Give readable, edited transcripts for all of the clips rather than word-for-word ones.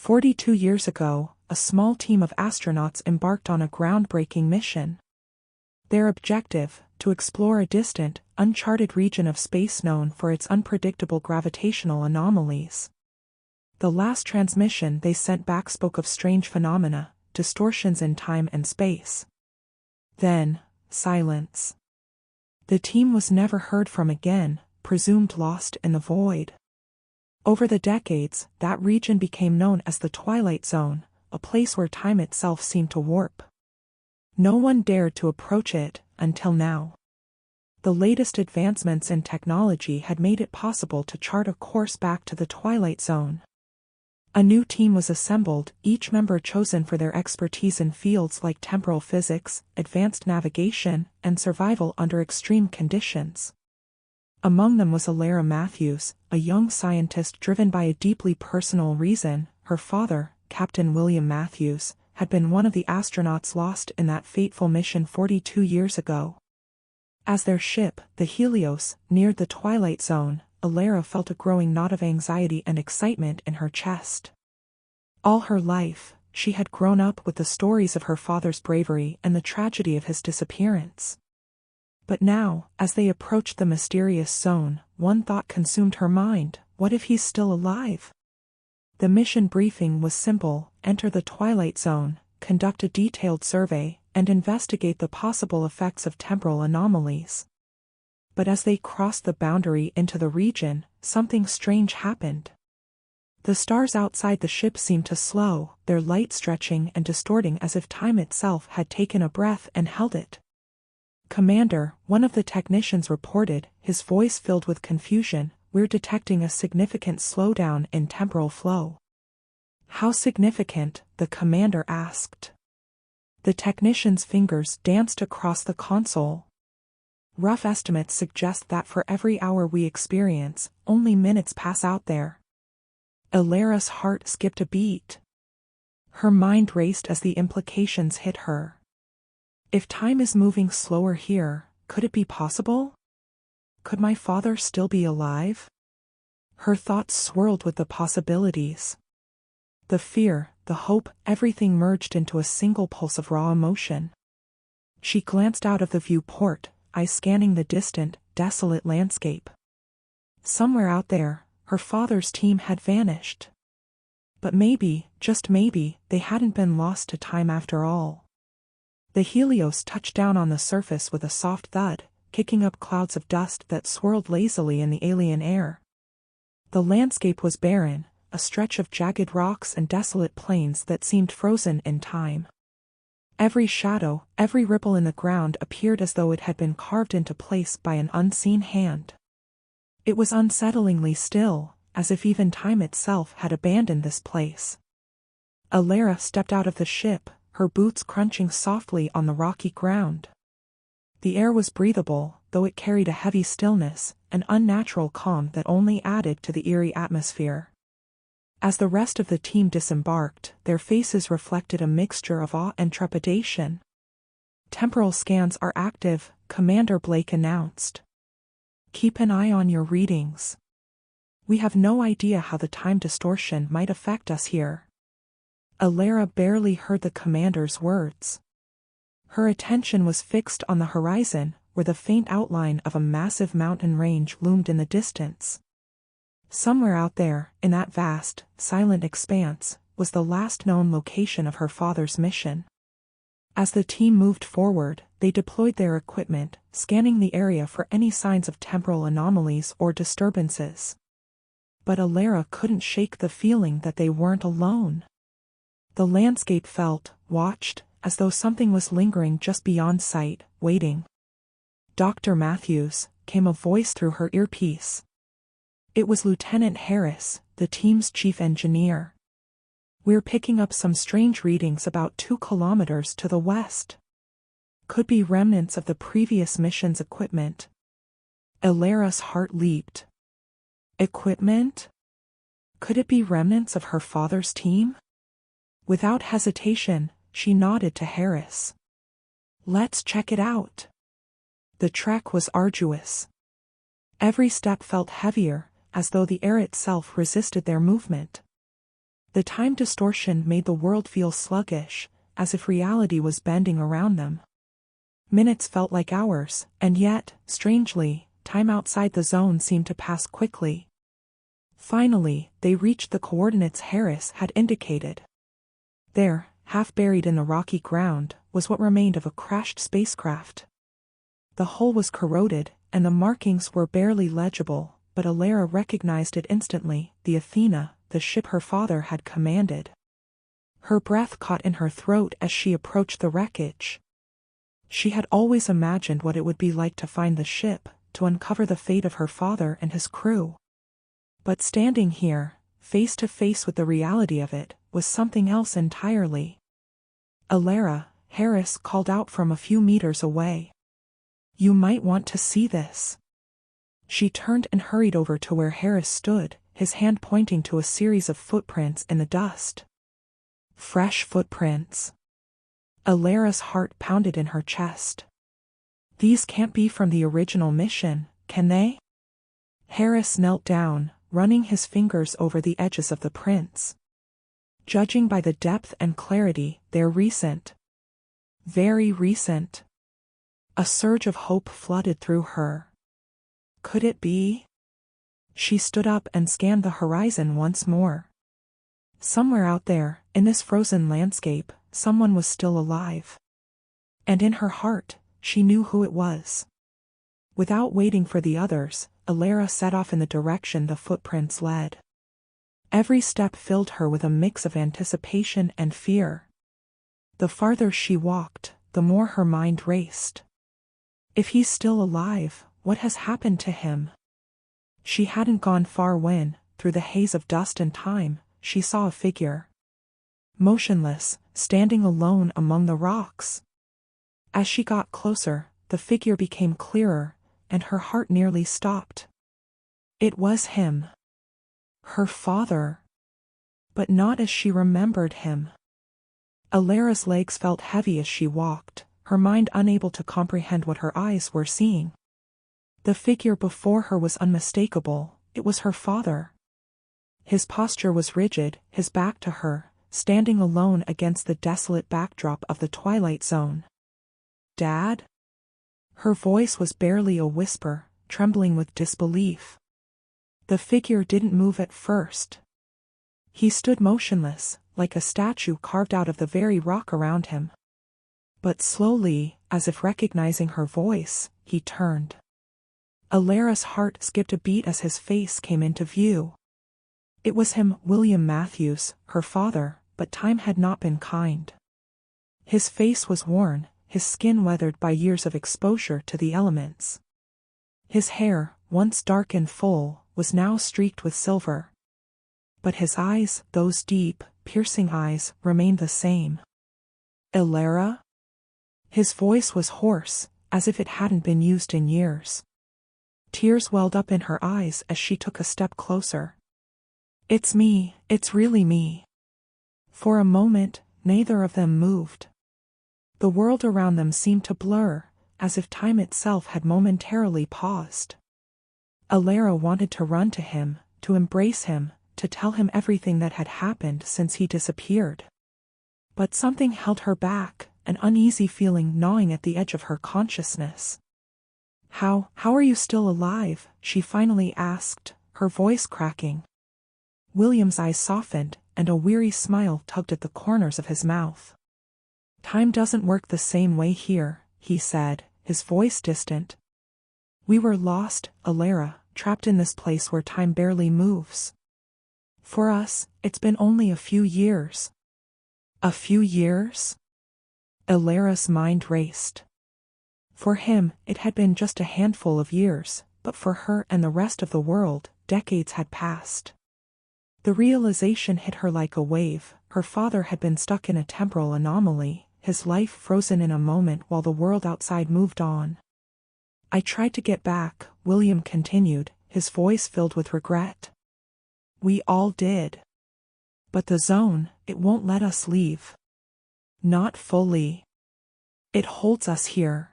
42 years ago, a small team of astronauts embarked on a groundbreaking mission. Their objective, to explore a distant, uncharted region of space known for its unpredictable gravitational anomalies. The last transmission they sent back spoke of strange phenomena, distortions in time and space. Then, silence. The team was never heard from again, presumed lost in the void. Over the decades, that region became known as the Twilight Zone, a place where time itself seemed to warp. No one dared to approach it, until now. The latest advancements in technology had made it possible to chart a course back to the Twilight Zone. A new team was assembled, each member chosen for their expertise in fields like temporal physics, advanced navigation, and survival under extreme conditions. Among them was Alara Matthews, a young scientist driven by a deeply personal reason. Her father, Captain William Matthews, had been one of the astronauts lost in that fateful mission 42 years ago. As their ship, the Helios, neared the Twilight Zone, Alara felt a growing knot of anxiety and excitement in her chest. All her life, she had grown up with the stories of her father's bravery and the tragedy of his disappearance. But now, as they approached the mysterious zone, one thought consumed her mind: what if he's still alive? The mission briefing was simple: enter the Twilight Zone, conduct a detailed survey, and investigate the possible effects of temporal anomalies. But as they crossed the boundary into the region, something strange happened. The stars outside the ship seemed to slow, their light stretching and distorting as if time itself had taken a breath and held it. "Commander," one of the technicians reported, his voice filled with confusion, "we're detecting a significant slowdown in temporal flow." "How significant?" the commander asked. The technician's fingers danced across the console. "Rough estimates suggest that for every hour we experience, only minutes pass out there." Alara's heart skipped a beat. Her mind raced as the implications hit her. If time is moving slower here, could it be possible? Could my father still be alive? Her thoughts swirled with the possibilities. The fear, the hope, everything merged into a single pulse of raw emotion. She glanced out of the viewport, eyes scanning the distant, desolate landscape. Somewhere out there, her father's team had vanished. But maybe, just maybe, they hadn't been lost to time after all. The Helios touched down on the surface with a soft thud, kicking up clouds of dust that swirled lazily in the alien air. The landscape was barren, a stretch of jagged rocks and desolate plains that seemed frozen in time. Every shadow, every ripple in the ground appeared as though it had been carved into place by an unseen hand. It was unsettlingly still, as if even time itself had abandoned this place. Alara stepped out of the ship, her boots crunching softly on the rocky ground. The air was breathable, though it carried a heavy stillness, an unnatural calm that only added to the eerie atmosphere. As the rest of the team disembarked, their faces reflected a mixture of awe and trepidation. "Temporal scans are active," Commander Blake announced. "Keep an eye on your readings. We have no idea how the time distortion might affect us here." Alara barely heard the commander's words. Her attention was fixed on the horizon, where the faint outline of a massive mountain range loomed in the distance. Somewhere out there, in that vast, silent expanse, was the last known location of her father's mission. As the team moved forward, they deployed their equipment, scanning the area for any signs of temporal anomalies or disturbances. But Alara couldn't shake the feeling that they weren't alone. The landscape felt, watched, as though something was lingering just beyond sight, waiting. "Dr. Matthews," came a voice through her earpiece. It was Lieutenant Harris, the team's chief engineer. "We're picking up some strange readings about 2 kilometers to the west. Could be remnants of the previous mission's equipment." Alara's heart leaped. Equipment? Could it be remnants of her father's team? Without hesitation, she nodded to Harris. "Let's check it out." The trek was arduous. Every step felt heavier, as though the air itself resisted their movement. The time distortion made the world feel sluggish, as if reality was bending around them. Minutes felt like hours, and yet, strangely, time outside the zone seemed to pass quickly. Finally, they reached the coordinates Harris had indicated. There, half buried in the rocky ground, was what remained of a crashed spacecraft. The hull was corroded, and the markings were barely legible, but Alara recognized it instantly, the Athena, the ship her father had commanded. Her breath caught in her throat as she approached the wreckage. She had always imagined what it would be like to find the ship, to uncover the fate of her father and his crew. But standing here, face to face with the reality of it, was something else entirely. "Alara," Harris called out from a few meters away. "You might want to see this." She turned and hurried over to where Harris stood, his hand pointing to a series of footprints in the dust. Fresh footprints. Alara's heart pounded in her chest. "These can't be from the original mission, can they?" Harris knelt down, running his fingers over the edges of the prints. "Judging by the depth and clarity, they're recent. Very recent." A surge of hope flooded through her. Could it be? She stood up and scanned the horizon once more. Somewhere out there, in this frozen landscape, someone was still alive. And in her heart, she knew who it was. Without waiting for the others, Alara set off in the direction the footprints led. Every step filled her with a mix of anticipation and fear. The farther she walked, the more her mind raced. If he's still alive, what has happened to him? She hadn't gone far when, through the haze of dust and time, she saw a figure. Motionless, standing alone among the rocks. As she got closer, the figure became clearer, and her heart nearly stopped. It was him. Her father. But not as she remembered him. Alara's legs felt heavy as she walked, her mind unable to comprehend what her eyes were seeing. The figure before her was unmistakable, it was her father. His posture was rigid, his back to her, standing alone against the desolate backdrop of the twilight zone. "Dad?" Her voice was barely a whisper, trembling with disbelief. The figure didn't move at first. He stood motionless, like a statue carved out of the very rock around him. But slowly, as if recognizing her voice, he turned. Alara's heart skipped a beat as his face came into view. It was him, William Matthews, her father, but time had not been kind. His face was worn, his skin weathered by years of exposure to the elements. His hair, once dark and full, was now streaked with silver. But his eyes, those deep, piercing eyes, remained the same. "Alara?" His voice was hoarse, as if it hadn't been used in years. Tears welled up in her eyes as she took a step closer. "It's me, it's really me." For a moment, neither of them moved. The world around them seemed to blur, as if time itself had momentarily paused. Alara wanted to run to him, to embrace him, to tell him everything that had happened since he disappeared. But something held her back, an uneasy feeling gnawing at the edge of her consciousness. How are you still alive?" she finally asked, her voice cracking. William's eyes softened, and a weary smile tugged at the corners of his mouth. "Time doesn't work the same way here," he said, his voice distant. "We were lost, Alara, trapped in this place where time barely moves. For us, it's been only a few years." "A few years?" Alara's mind raced. For him, it had been just a handful of years, but for her and the rest of the world, decades had passed. The realization hit her like a wave. Her father had been stuck in a temporal anomaly, his life frozen in a moment while the world outside moved on. "I tried to get back," William continued, his voice filled with regret. "We all did. But the zone, it won't let us leave. Not fully. It holds us here."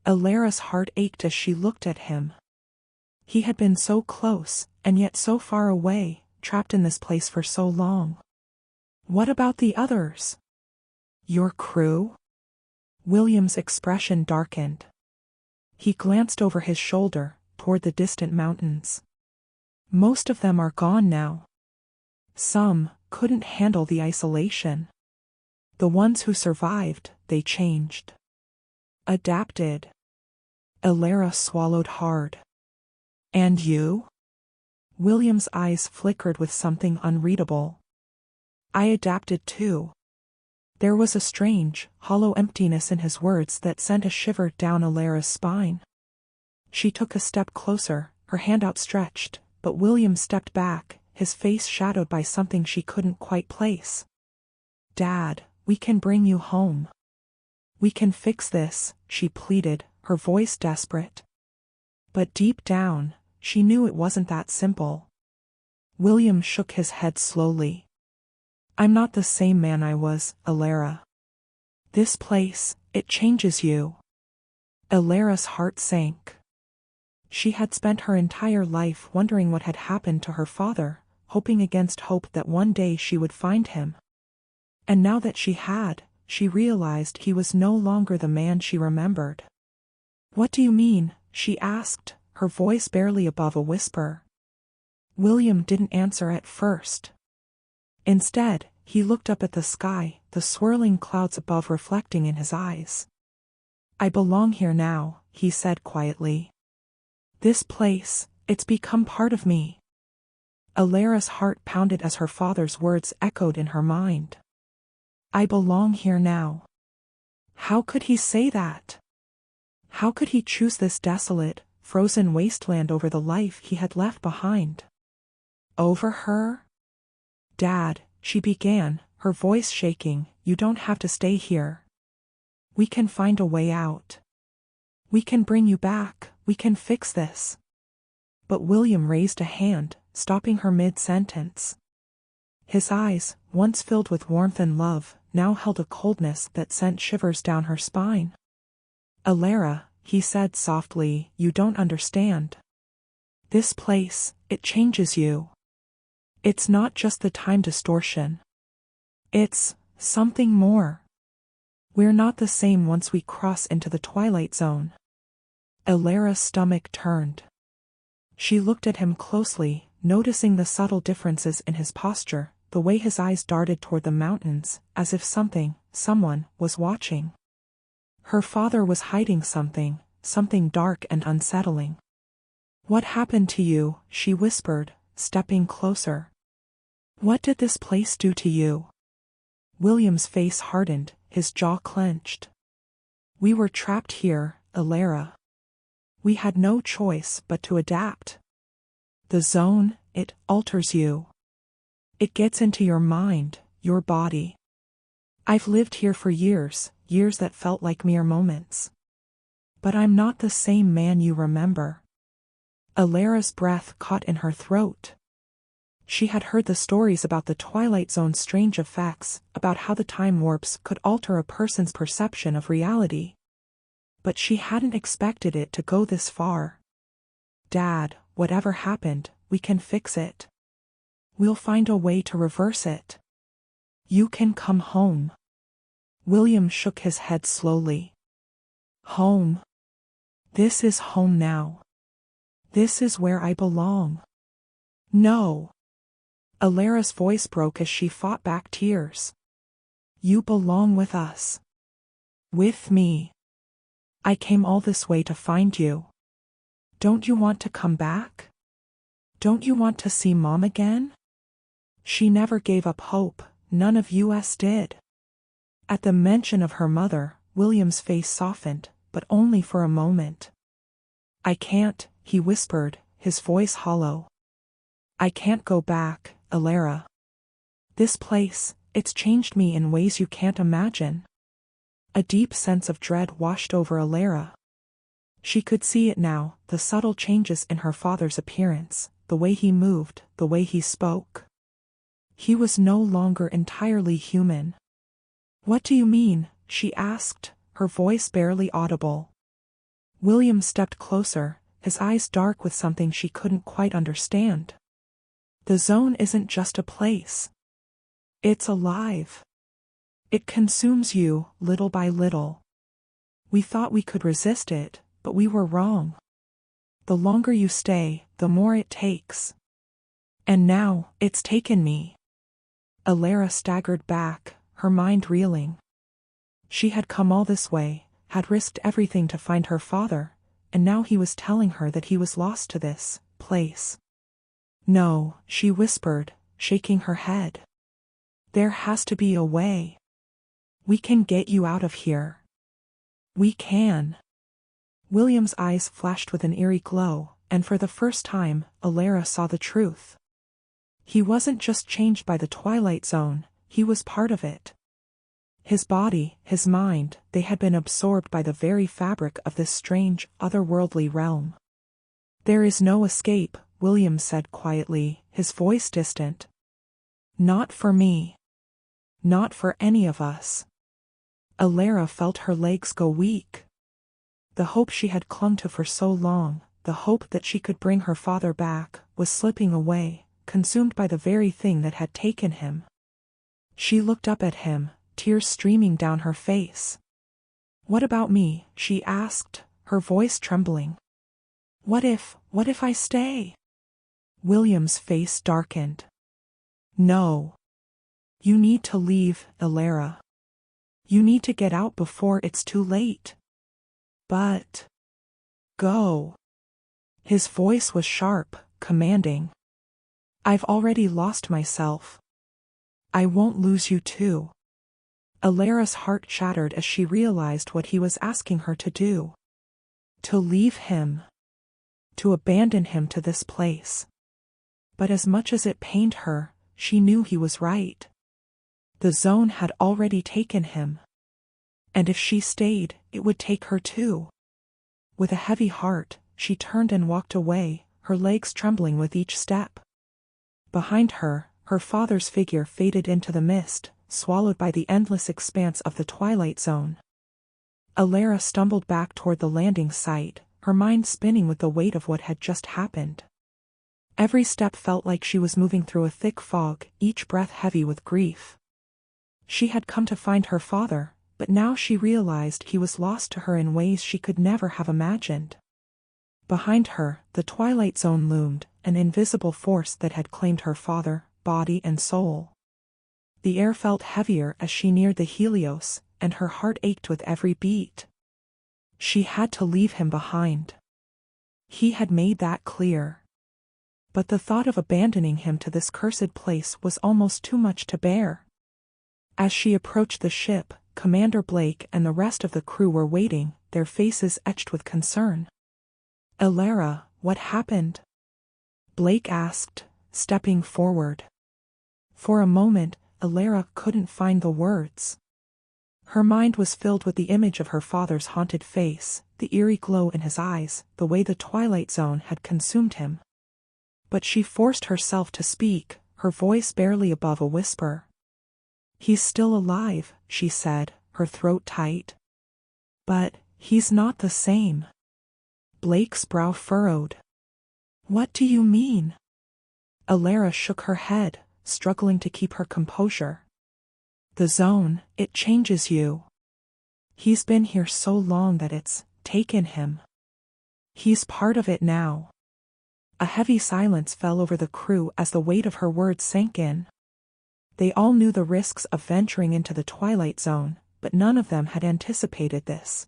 Alara's heart ached as she looked at him. He had been so close, and yet so far away, trapped in this place for so long. What about the others? Your crew? William's expression darkened. He glanced over his shoulder, toward the distant mountains. Most of them are gone now. Some couldn't handle the isolation. The ones who survived, they changed. Adapted. Elara swallowed hard. And you? William's eyes flickered with something unreadable. I adapted too. There was a strange, hollow emptiness in his words that sent a shiver down Elara's spine. She took a step closer, her hand outstretched, but William stepped back, his face shadowed by something she couldn't quite place. Dad, we can bring you home. We can fix this, she pleaded, her voice desperate. But deep down, she knew it wasn't that simple. William shook his head slowly. I'm not the same man I was, Elara. This place, it changes you. Elara's heart sank. She had spent her entire life wondering what had happened to her father, hoping against hope that one day she would find him. And now that she had, she realized he was no longer the man she remembered. What do you mean? She asked, her voice barely above a whisper. William didn't answer at first. Instead, he looked up at the sky, the swirling clouds above reflecting in his eyes. I belong here now, he said quietly. This place, it's become part of me. Elara's heart pounded as her father's words echoed in her mind. I belong here now. How could he say that? How could he choose this desolate, frozen wasteland over the life he had left behind? Over her? Dad, she began, her voice shaking, you don't have to stay here. We can find a way out. We can bring you back, we can fix this. But William raised a hand, stopping her mid-sentence. His eyes, once filled with warmth and love, now held a coldness that sent shivers down her spine. Elara, he said softly, you don't understand. This place, it changes you. It's not just the time distortion. It's something more. We're not the same once we cross into the twilight zone. Elara's stomach turned. She looked at him closely, noticing the subtle differences in his posture, the way his eyes darted toward the mountains, as if someone, was watching. Her father was hiding something dark and unsettling. What happened to you? She whispered, stepping closer. What did this place do to you? William's face hardened, his jaw clenched. We were trapped here, Elara. We had no choice but to adapt. The zone, it alters you. It gets into your mind, your body. I've lived here for years that felt like mere moments. But I'm not the same man you remember. Elara's breath caught in her throat. She had heard the stories about the Twilight Zone's strange effects, about how the time warps could alter a person's perception of reality. But she hadn't expected it to go this far. Dad, whatever happened, we can fix it. We'll find a way to reverse it. You can come home. William shook his head slowly. Home. This is home now. This is where I belong. No. Elara's voice broke as she fought back tears. You belong with us. With me. I came all this way to find you. Don't you want to come back? Don't you want to see Mom again? She never gave up hope, none of us did. At the mention of her mother, William's face softened, but only for a moment. I can't, he whispered, his voice hollow. I can't go back, Elara. This place, it's changed me in ways you can't imagine. A deep sense of dread washed over Elara. She could see it now, the subtle changes in her father's appearance, the way he moved, the way he spoke. He was no longer entirely human. What do you mean? She asked, her voice barely audible. William stepped closer, his eyes dark with something she couldn't quite understand. The zone isn't just a place. It's alive. It consumes you, little by little. We thought we could resist it, but we were wrong. The longer you stay, the more it takes. And now, it's taken me. Alara staggered back, her mind reeling. She had come all this way, had risked everything to find her father, and now he was telling her that he was lost to this place. No, she whispered, shaking her head. There has to be a way. We can get you out of here. We can. William's eyes flashed with an eerie glow, and for the first time, Alara saw the truth. He wasn't just changed by the Twilight Zone, he was part of it. His body, his mind, they had been absorbed by the very fabric of this strange, otherworldly realm. There is no escape, William said quietly, his voice distant. Not for me. Not for any of us. Alara felt her legs go weak. The hope she had clung to for so long, the hope that she could bring her father back, was slipping away, consumed by the very thing that had taken him. She looked up at him, tears streaming down her face. What about me? She asked, her voice trembling. What if I stay? William's face darkened. No. You need to leave, Alara. You need to get out before it's too late. But... go. His voice was sharp, commanding. I've already lost myself. I won't lose you too. Alara's heart shattered as she realized what he was asking her to do. To leave him. To abandon him to this place. But as much as it pained her, she knew he was right. The zone had already taken him. And if she stayed, it would take her too. With a heavy heart, she turned and walked away, her legs trembling with each step. Behind her, her father's figure faded into the mist, swallowed by the endless expanse of the Twilight Zone. Alara stumbled back toward the landing site, her mind spinning with the weight of what had just happened. Every step felt like she was moving through a thick fog, each breath heavy with grief. She had come to find her father, but now she realized he was lost to her in ways she could never have imagined. Behind her, the Twilight Zone loomed, an invisible force that had claimed her father, body and soul. The air felt heavier as she neared the Helios, and her heart ached with every beat. She had to leave him behind. He had made that clear. But the thought of abandoning him to this cursed place was almost too much to bear. As she approached the ship, Commander Blake and the rest of the crew were waiting, their faces etched with concern. Alara, what happened? Blake asked, stepping forward. For a moment, Alara couldn't find the words. Her mind was filled with the image of her father's haunted face, the eerie glow in his eyes, the way the Twilight Zone had consumed him. But she forced herself to speak, her voice barely above a whisper. He's still alive, she said, her throat tight. But, he's not the same. Blake's brow furrowed. What do you mean? Alara shook her head, struggling to keep her composure. The zone, it changes you. He's been here so long that it's taken him. He's part of it now. A heavy silence fell over the crew as the weight of her words sank in. They all knew the risks of venturing into the Twilight Zone, but none of them had anticipated this.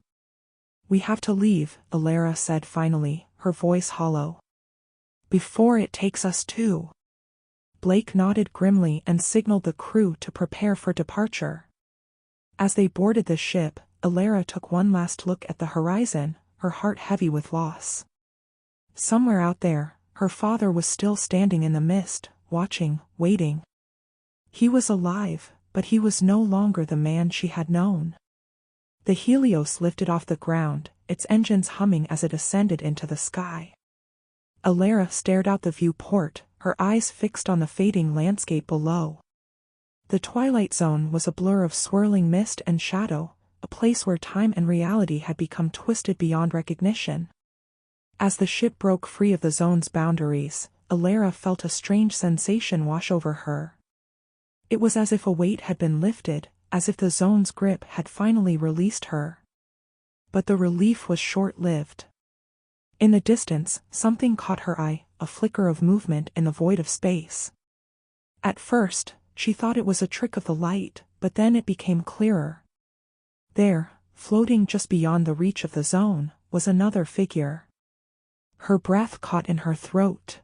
We have to leave, Alara said finally, her voice hollow. Before it takes us too. Blake nodded grimly and signaled the crew to prepare for departure. As they boarded the ship, Alara took one last look at the horizon, her heart heavy with loss. Somewhere out there, her father was still standing in the mist, watching, waiting. He was alive, but he was no longer the man she had known. The Helios lifted off the ground, its engines humming as it ascended into the sky. Alara stared out the viewport, her eyes fixed on the fading landscape below. The Twilight Zone was a blur of swirling mist and shadow, a place where time and reality had become twisted beyond recognition. As the ship broke free of the zone's boundaries, Alara felt a strange sensation wash over her. It was as if a weight had been lifted, as if the zone's grip had finally released her. But the relief was short-lived. In the distance, something caught her eye, a flicker of movement in the void of space. At first, she thought it was a trick of the light, but then it became clearer. There, floating just beyond the reach of the zone, was another figure. Her breath caught in her throat.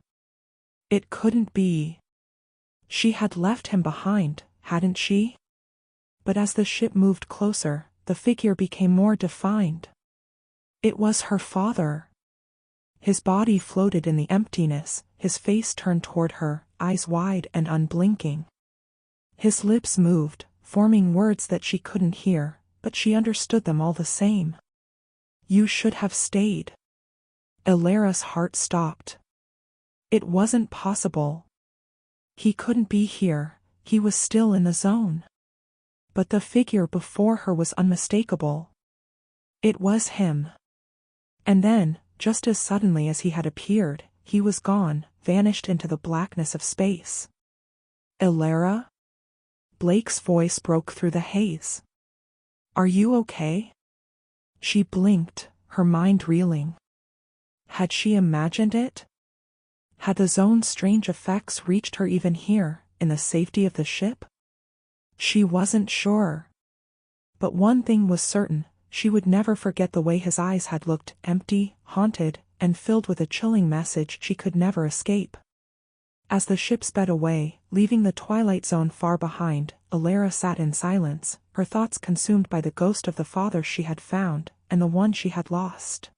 It couldn't be. She had left him behind, hadn't she? But as the ship moved closer, the figure became more defined. It was her father. His body floated in the emptiness, his face turned toward her, eyes wide and unblinking. His lips moved, forming words that she couldn't hear, but she understood them all the same. "You should have stayed." Alara's heart stopped. It wasn't possible. He couldn't be here, he was still in the zone. But the figure before her was unmistakable. It was him. And then, just as suddenly as he had appeared, he was gone, vanished into the blackness of space. "Alara?" Blake's voice broke through the haze. "Are you okay?" She blinked, her mind reeling. Had she imagined it? Had the zone's strange effects reached her even here, in the safety of the ship? She wasn't sure. But one thing was certain, she would never forget the way his eyes had looked, empty, haunted, and filled with a chilling message she could never escape. As the ship sped away, leaving the twilight zone far behind, Alara sat in silence, her thoughts consumed by the ghost of the father she had found, and the one she had lost.